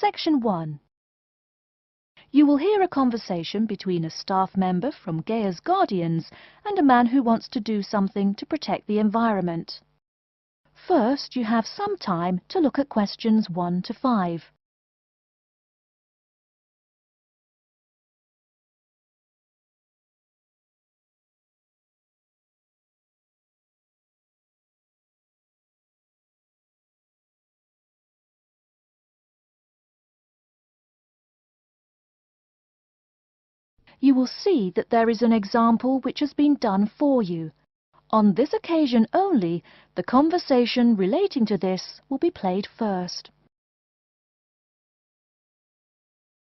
Section 1. You will hear a conversation between a staff member from Gaia's Guardians and a man who wants to do something to protect the environment. First, you have some time to look at questions 1 to 5. You will see that there is an example which has been done for you. On this occasion only, the conversation relating to this will be played first.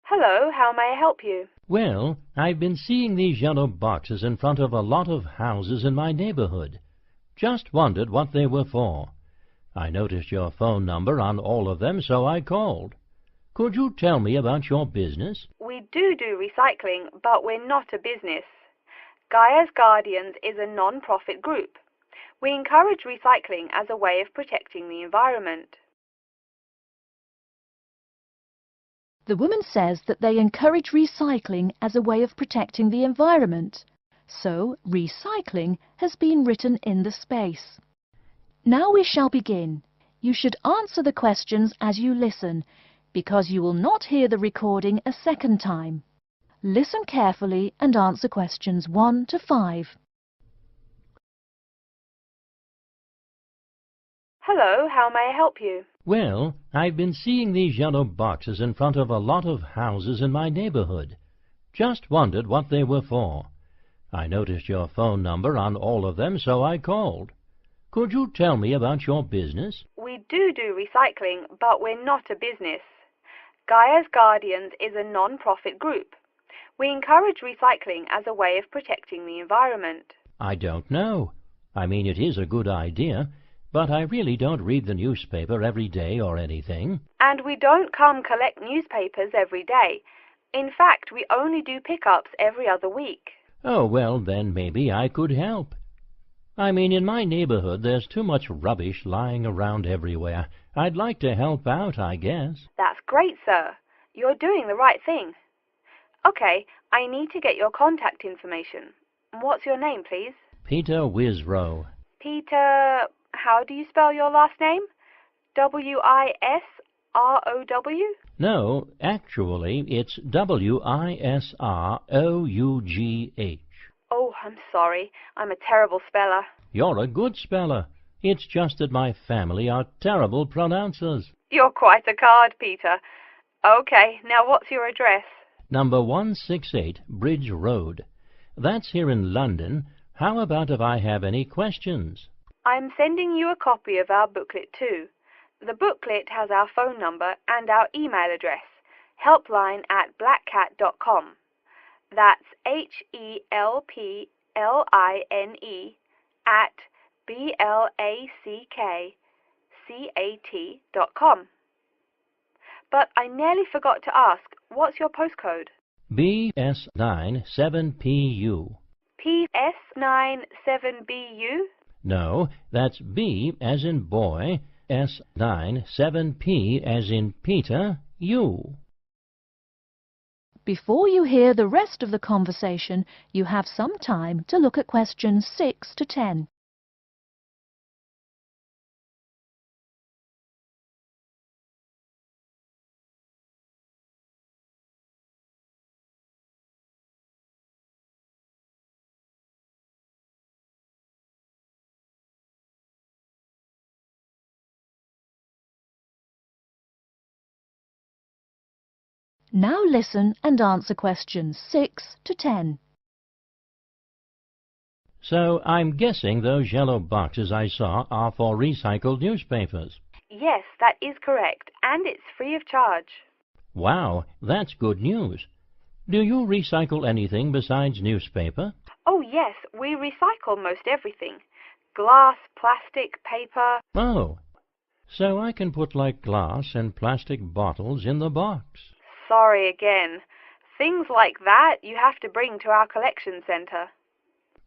Hello, how may I help you? Well, I've been seeing these yellow boxes in front of a lot of houses in my neighborhood. Just wondered what they were for. I noticed your phone number on all of them, so I called. Could you tell me about your business? We do recycling, but we're not a business. Gaia's Guardians is a non-profit group. We encourage recycling as a way of protecting the environment. The woman says that they encourage recycling as a way of protecting the environment. So, recycling has been written in the space. Now we shall begin. You should answer the questions as you listen, because you will not hear the recording a second time. Listen carefully and answer questions 1 to 5. Hello, how may I help you? Well, I've been seeing these yellow boxes in front of a lot of houses in my neighborhood. Just wondered what they were for. I noticed your phone number on all of them, so I called. Could you tell me about your business? We do recycling, but we're not a business. Gaia's Guardians is a non-profit group. We encourage recycling as a way of protecting the environment. I don't know. I mean, it is a good idea, but I really don't read the newspaper every day or anything. And we don't come collect newspapers every day. In fact, we only do pickups every other week. Oh, well, then maybe I could help. I mean, in my neighborhood there's too much rubbish lying around everywhere. I'd like to help out, I guess. That's great, sir. You're doing the right thing. Okay, I need to get your contact information. What's your name, please? Peter Wisrow. Peter, how do you spell your last name? W-I-S-R-O-W? No, actually, it's W-I-S-R-O-U-G-H. Oh, I'm sorry. I'm a terrible speller. You're a good speller. It's just that my family are terrible pronouncers. You're quite a card, Peter. Okay, now what's your address? Number 168 Bridge Road. That's here in London. How about if I have any questions? I'm sending you a copy of our booklet too. The booklet has our phone number and our email address, helpline@blackcat.com. That's HELPLINE at BLACKCAT.com. But I nearly forgot to ask, what's your postcode? BS9 7PU. PS97BU? No, that's B as in boy, S9 7P as in Peter, U. Before you hear the rest of the conversation, you have some time to look at questions 6 to 10. Now listen and answer questions 6 to 10. So I'm guessing those yellow boxes I saw are for recycled newspapers. Yes, that is correct, and it's free of charge. Wow, that's good news. Do you recycle anything besides newspaper? Oh yes, we recycle most everything. Glass, plastic, paper. Oh, so I can put like glass and plastic bottles in the box. Sorry again. Things like that you have to bring to our collection centre.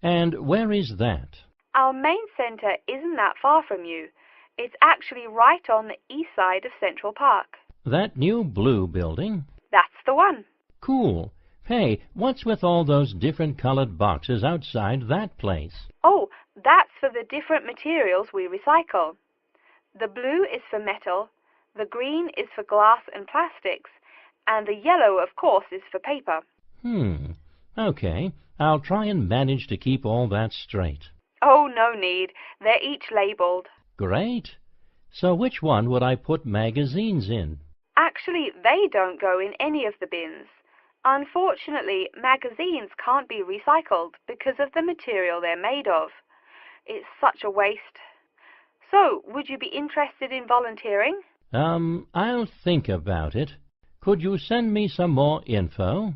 And where is that? Our main centre isn't that far from you. It's actually right on the east side of Central Park. That new blue building? That's the one. Cool. Hey, what's with all those different colored boxes outside that place? Oh, that's for the different materials we recycle. The blue is for metal, the green is for glass and plastics, and the yellow, of course, is for paper. Okay. I'll try and manage to keep all that straight. Oh, no need. They're each labelled. Great. So which one would I put magazines in? Actually, they don't go in any of the bins. Unfortunately, magazines can't be recycled because of the material they're made of. It's such a waste. So, would you be interested in volunteering? I'll think about it. Could you send me some more info?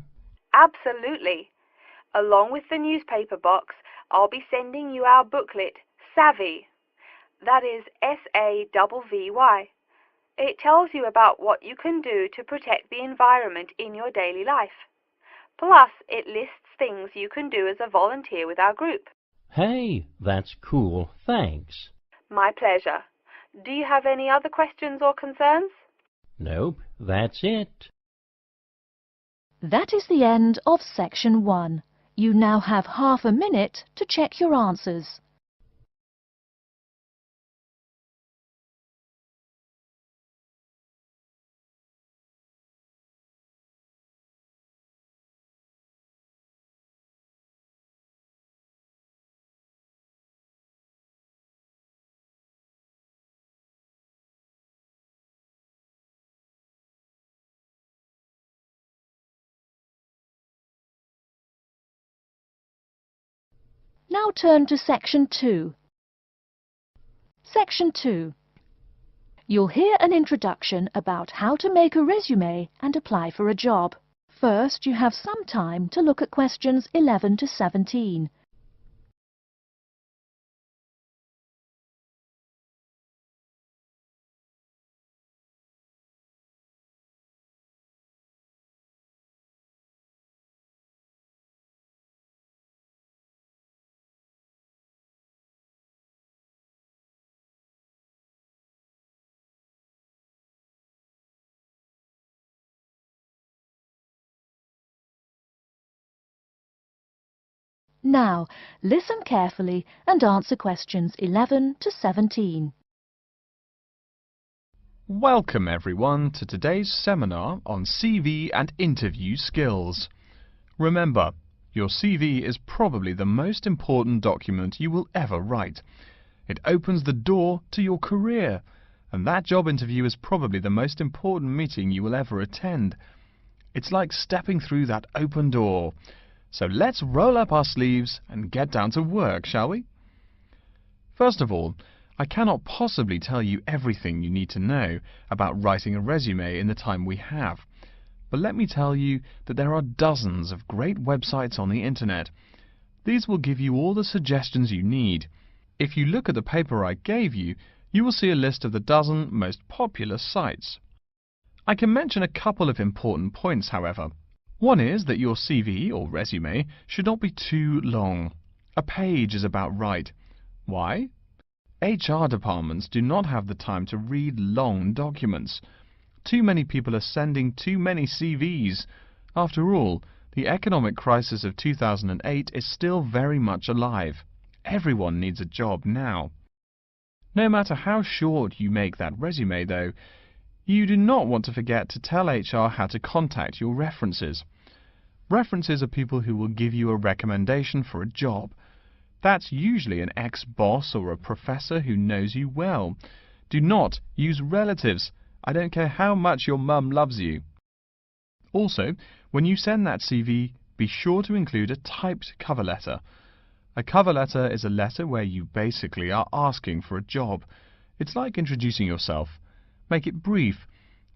Absolutely. Along with the newspaper box, I'll be sending you our booklet, Savvy. That is SAVVY. It tells you about what you can do to protect the environment in your daily life. Plus, it lists things you can do as a volunteer with our group. Hey, that's cool. Thanks. My pleasure. Do you have any other questions or concerns? Nope, that's it. That is the end of section 1. You now have half a minute to check your answers. Now turn to section 2. Section 2. You'll hear an introduction about how to make a resume and apply for a job. First, you have some time to look at questions 11 to 17. Now, listen carefully and answer questions 11 to 17. Welcome everyone to today's seminar on CV and interview skills. Remember, your CV is probably the most important document you will ever write. It opens the door to your career, and that job interview is probably the most important meeting you will ever attend. It's like stepping through that open door. So let's roll up our sleeves and get down to work, shall we? First of all, I cannot possibly tell you everything you need to know about writing a resume in the time we have. But let me tell you that there are dozens of great websites on the internet. These will give you all the suggestions you need. If you look at the paper I gave you, you will see a list of the dozen most popular sites. I can mention a couple of important points, however. One is that your CV or resume should not be too long. A page is about right. Why? HR departments do not have the time to read long documents. Too many people are sending too many CVs. After all, the economic crisis of 2008 is still very much alive. Everyone needs a job now. No matter how short you make that resume, though, you do not want to forget to tell HR how to contact your references. References are people who will give you a recommendation for a job. That's usually an ex-boss or a professor who knows you well. Do not use relatives. I don't care how much your mum loves you. Also, when you send that CV, be sure to include a typed cover letter. A cover letter is a letter where you basically are asking for a job. It's like introducing yourself. Make it brief.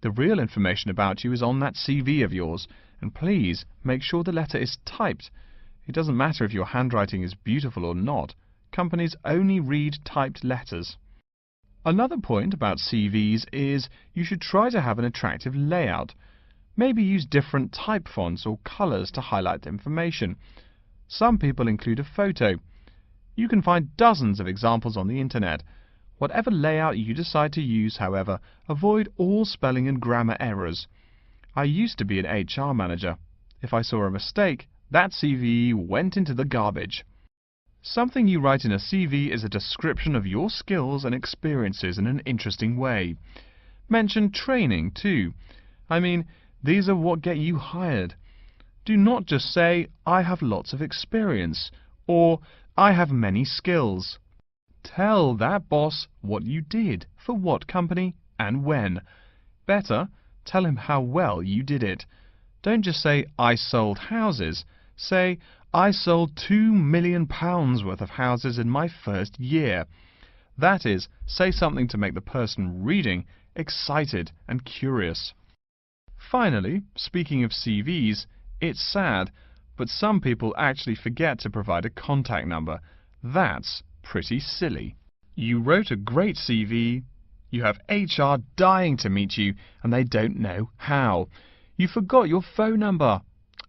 The real information about you is on that CV of yours, and please make sure the letter is typed. It doesn't matter if your handwriting is beautiful or not. Companies only read typed letters. Another point about CVs is you should try to have an attractive layout. Maybe use different type fonts or colors to highlight the information. Some people include a photo. You can find dozens of examples on the internet. Whatever layout you decide to use, however, avoid all spelling and grammar errors. I used to be an HR manager. If I saw a mistake, that CV went into the garbage. Something you write in a CV is a description of your skills and experiences in an interesting way. Mention training too. I mean, these are what get you hired. Do not just say, I have lots of experience, or I have many skills. Tell that boss what you did, for what company, and when. Better, tell him how well you did it. Don't just say, I sold houses. Say, I sold £2 million worth of houses in my first year. That is, say something to make the person reading excited and curious. Finally, speaking of CVs, it's sad, but some people actually forget to provide a contact number. That's pretty silly. You wrote a great CV, you have HR dying to meet you, and they don't know how. You forgot your phone number.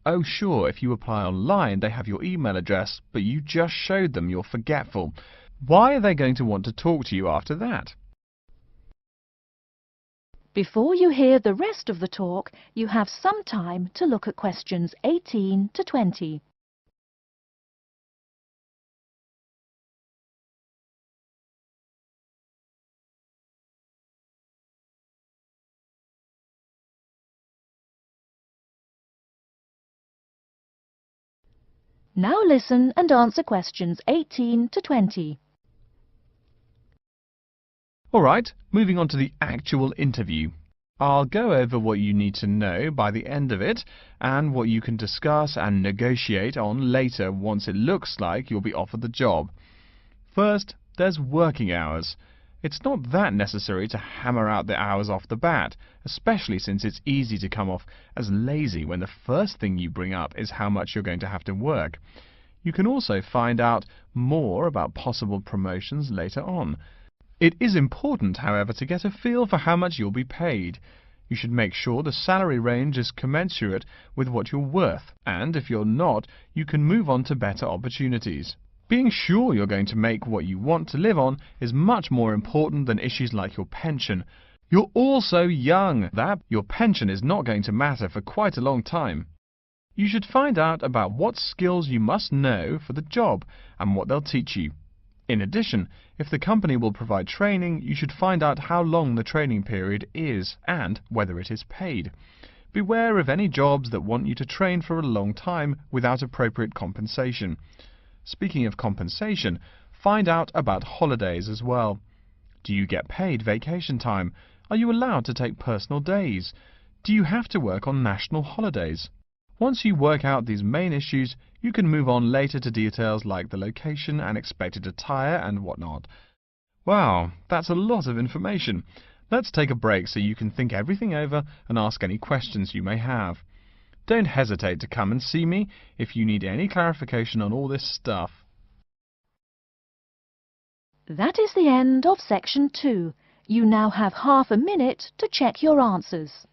Oh sure, if you apply online they have your email address, but you just showed them you're forgetful. Why are they going to want to talk to you after that? Before you hear the rest of the talk, you have some time to look at questions 18 to 20. Now listen and answer questions 18 to 20. Alright, moving on to the actual interview. I'll go over what you need to know by the end of it, and what you can discuss and negotiate on later once it looks like you'll be offered the job. First, there's working hours. It's not that necessary to hammer out the hours off the bat, especially since it's easy to come off as lazy when the first thing you bring up is how much you're going to have to work. You can also find out more about possible promotions later on. It is important, however, to get a feel for how much you'll be paid. You should make sure the salary range is commensurate with what you're worth, and if you're not, you can move on to better opportunities. Being sure you're going to make what you want to live on is much more important than issues like your pension. You're all so young that your pension is not going to matter for quite a long time. You should find out about what skills you must know for the job and what they'll teach you. In addition, if the company will provide training, you should find out how long the training period is and whether it is paid. Beware of any jobs that want you to train for a long time without appropriate compensation. Speaking of compensation, find out about holidays as well. Do you get paid vacation time? Are you allowed to take personal days? Do you have to work on national holidays? Once you work out these main issues, you can move on later to details like the location and expected attire and whatnot. Wow, that's a lot of information. Let's take a break so you can think everything over and ask any questions you may have. Don't hesitate to come and see me if you need any clarification on all this stuff. That is the end of section 2. You now have half a minute to check your answers.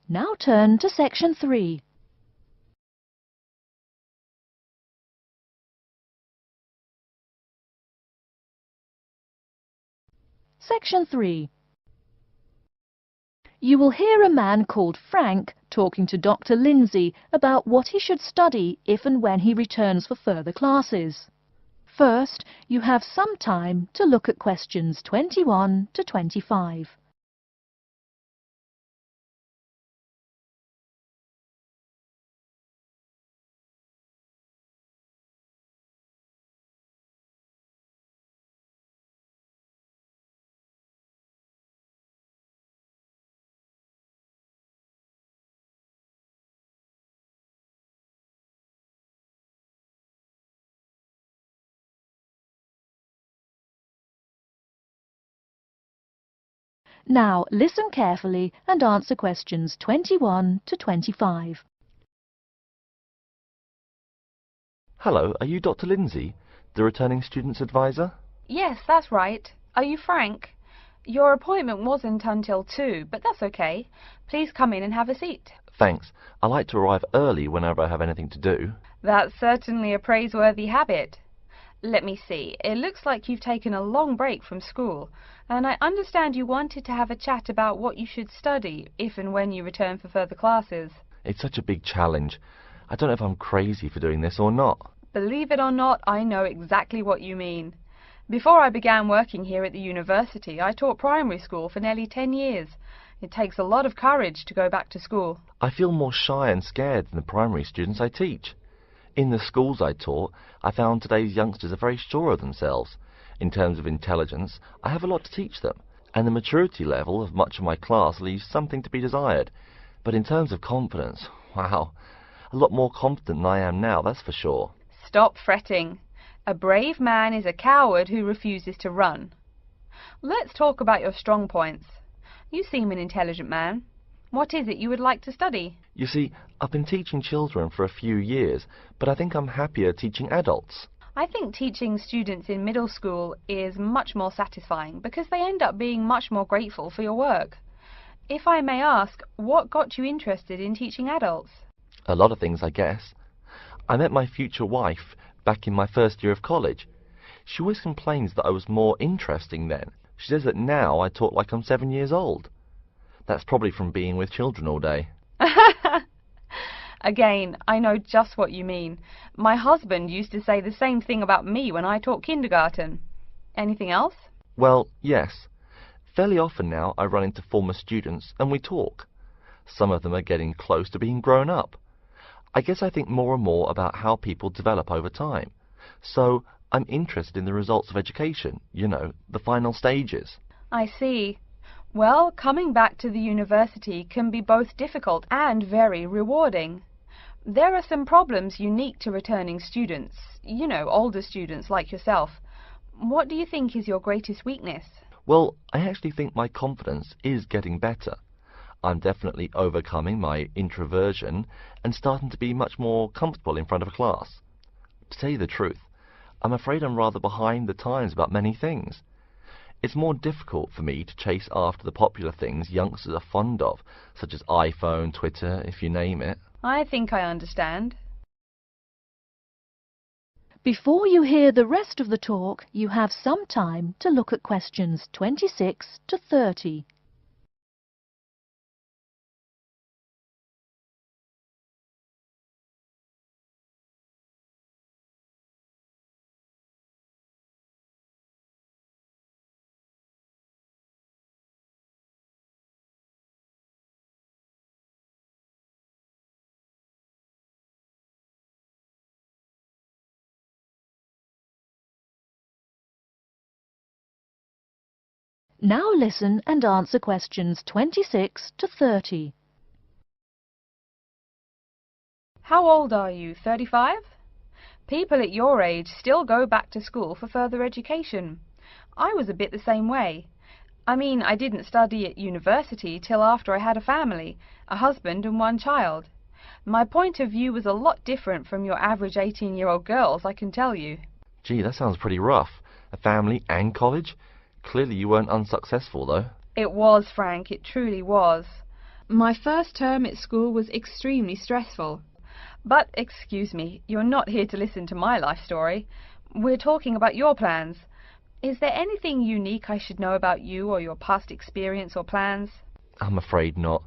Now turn to section 3. Section 3. You will hear a man called Frank talking to Dr. Lindsay about what he should study if and when he returns for further classes. First, you have some time to look at questions 21 to 25. Now listen carefully and answer questions 21 to 25. Hello, are you Dr. Lindsay, the returning students advisor? Yes, that's right. Are you Frank? Your appointment wasn't until 2, but that's okay. Please come in and have a seat. Thanks. I like to arrive early whenever I have anything to do. That's certainly a praiseworthy habit. Let me see. It looks like you've taken a long break from school, and I understand you wanted to have a chat about what you should study if and when you return for further classes. It's such a big challenge. I don't know if I'm crazy for doing this or not. Believe it or not, I know exactly what you mean. Before I began working here at the university, I taught primary school for nearly 10 years. It takes a lot of courage to go back to school. I feel more shy and scared than the primary students I teach. In the schools I taught, I found today's youngsters are very sure of themselves. In terms of intelligence, I have a lot to teach them, and the maturity level of much of my class leaves something to be desired. But in terms of confidence, wow, a lot more confident than I am now, that's for sure. Stop fretting. A brave man is a coward who refuses to run. Let's talk about your strong points. You seem an intelligent man. What is it you would like to study? You see, I've been teaching children for a few years, but I think I'm happier teaching adults. I think teaching students in middle school is much more satisfying because they end up being much more grateful for your work. If I may ask, what got you interested in teaching adults? A lot of things, I guess. I met my future wife back in my first year of college. She always complains that I was more interesting then. She says that now I talk like I'm 7 years old. That's probably from being with children all day. Again, I know just what you mean. My husband used to say the same thing about me when I taught kindergarten. Anything else? Well, yes. Fairly often now I run into former students and we talk. Some of them are getting close to being grown up. I guess I think more and more about how people develop over time. So I'm interested in the results of education, you know, the final stages. I see. Well, coming back to the university can be both difficult and very rewarding. There are some problems unique to returning students, you know, older students like yourself. What do you think is your greatest weakness? Well, I actually think my confidence is getting better. I'm definitely overcoming my introversion and starting to be much more comfortable in front of a class. To tell you the truth, I'm afraid I'm rather behind the times about many things. It's more difficult for me to chase after the popular things youngsters are fond of, such as iPhone, Twitter, if you name it. I think I understand. Before you hear the rest of the talk, you have some time to look at questions 26 to 30. Now listen and answer questions 26 to 30. How old are you, 35? People at your age still go back to school for further education. I was a bit the same way. I mean, I didn't study at university till after I had a family, a husband and one child. My point of view was a lot different from your average 18-year-old girls, I can tell you. Gee, that sounds pretty rough. A family and college? Clearly you weren't unsuccessful, though. It was, Frank, it truly was. My first term at school was extremely stressful. But, excuse me, you're not here to listen to my life story. We're talking about your plans. Is there anything unique I should know about you or your past experience or plans? I'm afraid not.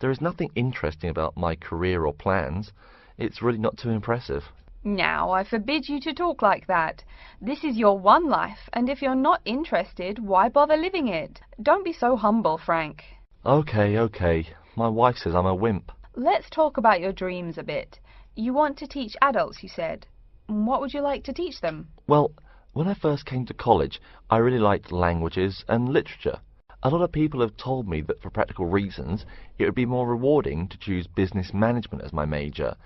There is nothing interesting about my career or plans. It's really not too impressive. Now, I forbid you to talk like that. This is your one life, and if you're not interested, why bother living it? Don't be so humble, Frank. Okay. My wife says I'm a wimp. Let's talk about your dreams a bit. You want to teach adults, you said. What would you like to teach them? Well, when I first came to college, I really liked languages and literature. A lot of people have told me that for practical reasons, it would be more rewarding to choose business management as my major.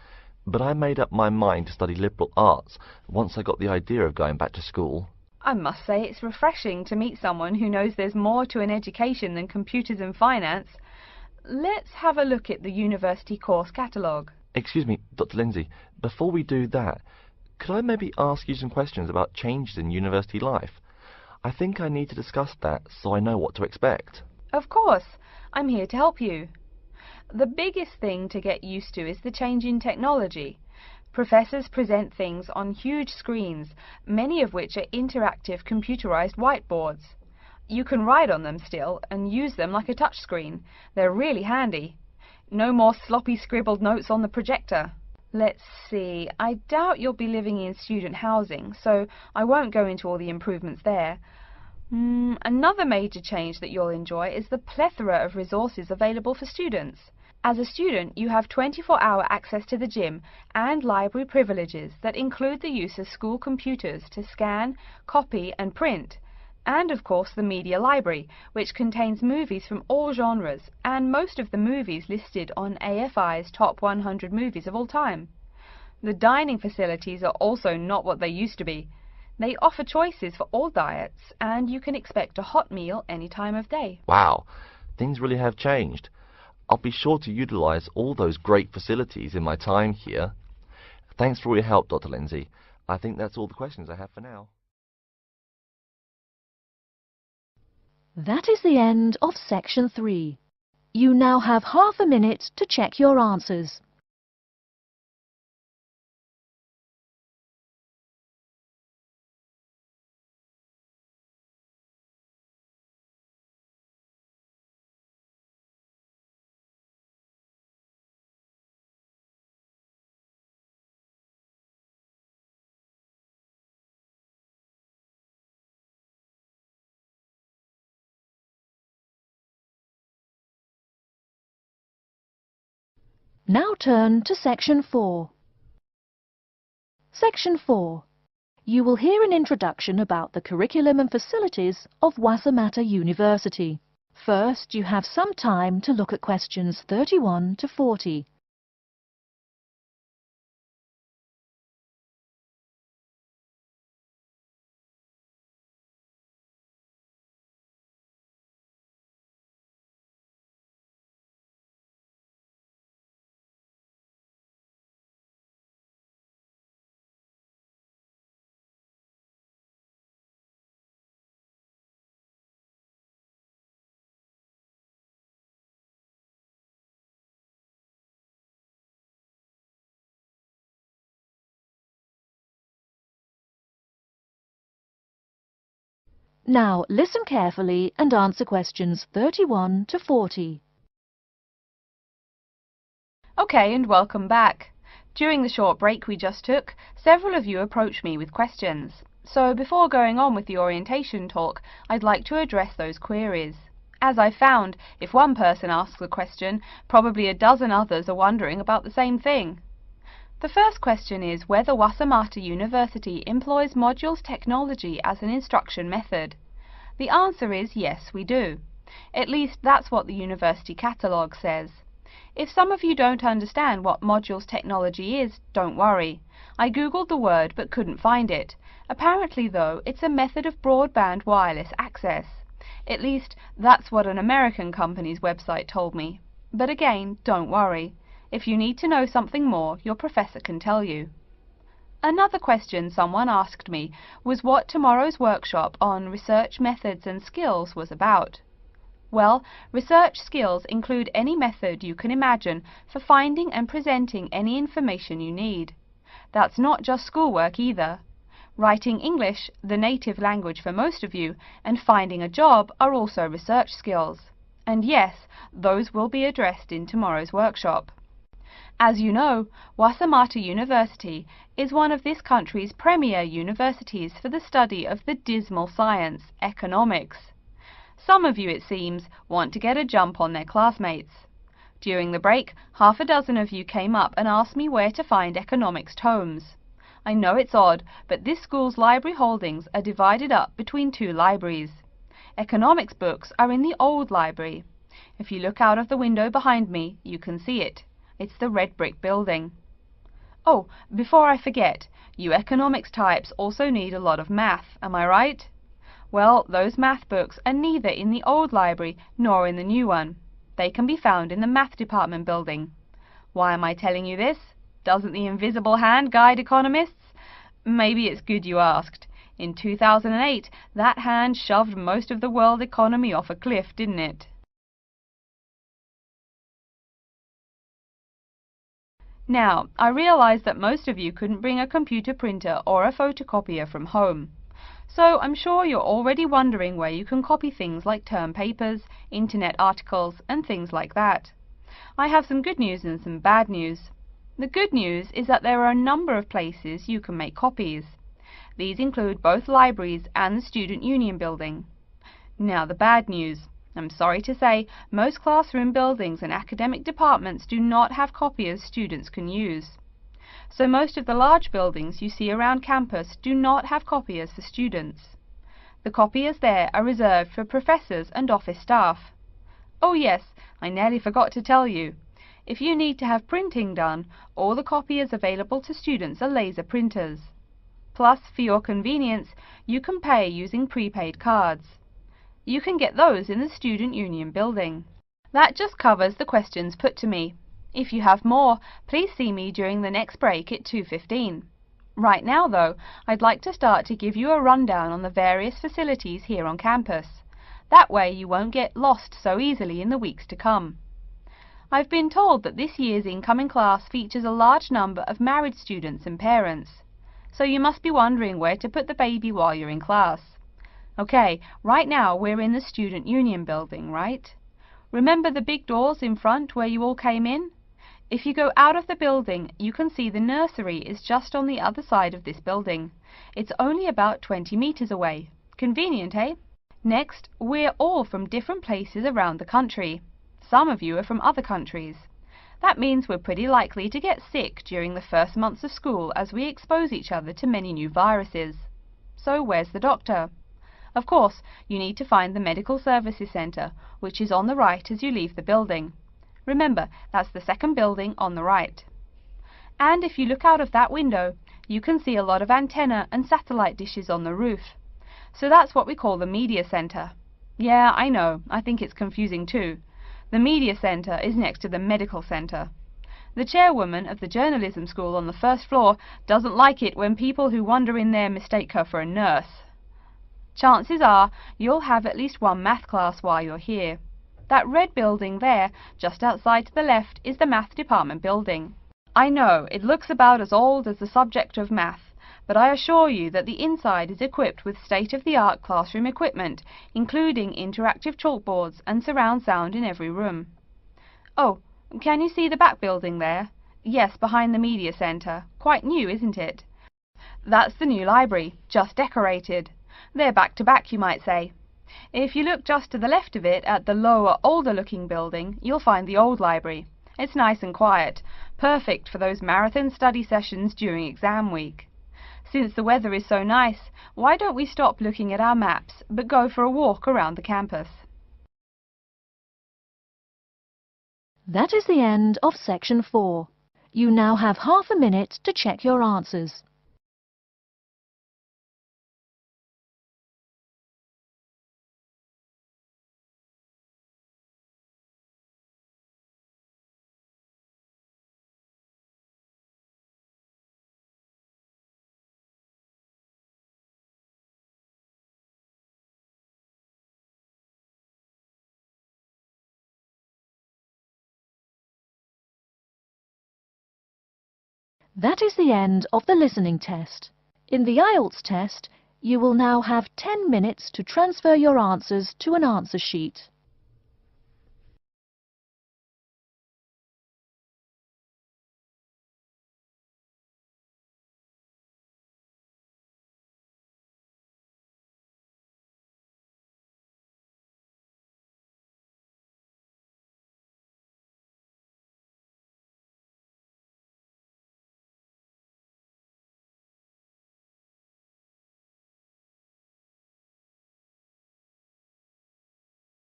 But I made up my mind to study liberal arts once I got the idea of going back to school. I must say it's refreshing to meet someone who knows there's more to an education than computers and finance. Let's have a look at the university course catalogue. Excuse me, Dr. Lindsay, before we do that, could I maybe ask you some questions about changes in university life? I think I need to discuss that so I know what to expect. Of course, I'm here to help you. The biggest thing to get used to is the change in technology. Professors present things on huge screens, many of which are interactive computerized whiteboards. You can write on them still and use them like a touchscreen. They're really handy. No more sloppy scribbled notes on the projector. Let's see, I doubt you'll be living in student housing, so I won't go into all the improvements there. Another major change that you'll enjoy is the plethora of resources available for students. As a student, you have 24-hour access to the gym and library privileges that include the use of school computers to scan, copy and print, and of course the media library, which contains movies from all genres and most of the movies listed on AFI's top 100 movies of all time. The dining facilities are also not what they used to be. They offer choices for all diets, and you can expect a hot meal any time of day. Wow, things really have changed. I'll be sure to utilize all those great facilities in my time here. Thanks for all your help, Dr. Lindsay. I think that's all the questions I have for now. That is the end of section 3. You now have half a minute to check your answers. Now turn to section 4. Section 4. You will hear an introduction about the curriculum and facilities of Wassamata University. First, you have some time to look at questions 31 to 40. Now listen carefully and answer questions 31 to 40. Okay, and welcome back. During the short break we just took, several of you approached me with questions. So before going on with the orientation talk, I'd like to address those queries. As I found, if one person asks a question, probably a dozen others are wondering about the same thing. The first question is whether Wassamata University employs modules technology as an instruction method. The answer is yes, we do. At least that's what the university catalogue says. If some of you don't understand what modules technology is, don't worry. I googled the word but couldn't find it. Apparently though, it's a method of broadband wireless access. At least that's what an American company's website told me. But again, don't worry. If you need to know something more, your professor can tell you. Another question someone asked me was what tomorrow's workshop on research methods and skills was about. Well, research skills include any method you can imagine for finding and presenting any information you need. That's not just schoolwork either. Writing English, the native language for most of you, and finding a job are also research skills. And yes, those will be addressed in tomorrow's workshop. As you know, Wassamata University is one of this country's premier universities for the study of the dismal science, economics. Some of you, it seems, want to get a jump on their classmates. During the break, half a dozen of you came up and asked me where to find economics tomes. I know it's odd, but this school's library holdings are divided up between two libraries. Economics books are in the old library. If you look out of the window behind me, you can see it. It's the red brick building. Oh, before I forget, you economics types also need a lot of math, am I right? Well, those math books are neither in the old library nor in the new one. They can be found in the math department building. Why am I telling you this? Doesn't the invisible hand guide economists? Maybe it's good you asked. In 2008, that hand shoved most of the world economy off a cliff, didn't it? Now, I realize that most of you couldn't bring a computer printer or a photocopier from home. So I'm sure you're already wondering where you can copy things like term papers, internet articles, and things like that. I have some good news and some bad news. The good news is that there are a number of places you can make copies. These include both libraries and the Student Union building. Now the bad news. I'm sorry to say, most classroom buildings and academic departments do not have copiers students can use. So most of the large buildings you see around campus do not have copiers for students. The copiers there are reserved for professors and office staff. Oh yes, I nearly forgot to tell you. If you need to have printing done, all the copiers available to students are laser printers. Plus, for your convenience, you can pay using prepaid cards. You can get those in the Student Union building. That just covers the questions put to me. If you have more, please see me during the next break at 2:15. Right now, though, I'd like to start to give you a rundown on the various facilities here on campus. That way you won't get lost so easily in the weeks to come. I've been told that this year's incoming class features a large number of married students and parents. So you must be wondering where to put the baby while you're in class. Okay, right now we're in the Student Union building, right? Remember the big doors in front where you all came in? If you go out of the building, you can see the nursery is just on the other side of this building. It's only about 20 meters away. Convenient, eh? Next, we're all from different places around the country. Some of you are from other countries. That means we're pretty likely to get sick during the first months of school as we expose each other to many new viruses. So where's the doctor? Of course, you need to find the Medical Services Centre, which is on the right as you leave the building. Remember, that's the second building on the right. And if you look out of that window, you can see a lot of antenna and satellite dishes on the roof. So that's what we call the Media Centre. Yeah, I know, I think it's confusing too. The Media Centre is next to the Medical Centre. The chairwoman of the journalism school on the first floor doesn't like it when people who wander in there mistake her for a nurse. Chances are you'll have at least one math class while you're here. That red building there, just outside to the left, is the math department building. I know, it looks about as old as the subject of math, but I assure you that the inside is equipped with state-of-the-art classroom equipment, including interactive chalkboards and surround sound in every room. Oh, can you see the back building there? Yes, behind the Media Centre. Quite new, isn't it? That's the new library, just decorated. They're back to back, you might say. If you look just to the left of it at the lower, older-looking building, you'll find the old library. It's nice and quiet, perfect for those marathon study sessions during exam week. Since the weather is so nice, why don't we stop looking at our maps, but go for a walk around the campus? That is the end of section 4. You now have half a minute to check your answers. That is the end of the listening test. In the IELTS test, you will now have 10 minutes to transfer your answers to an answer sheet.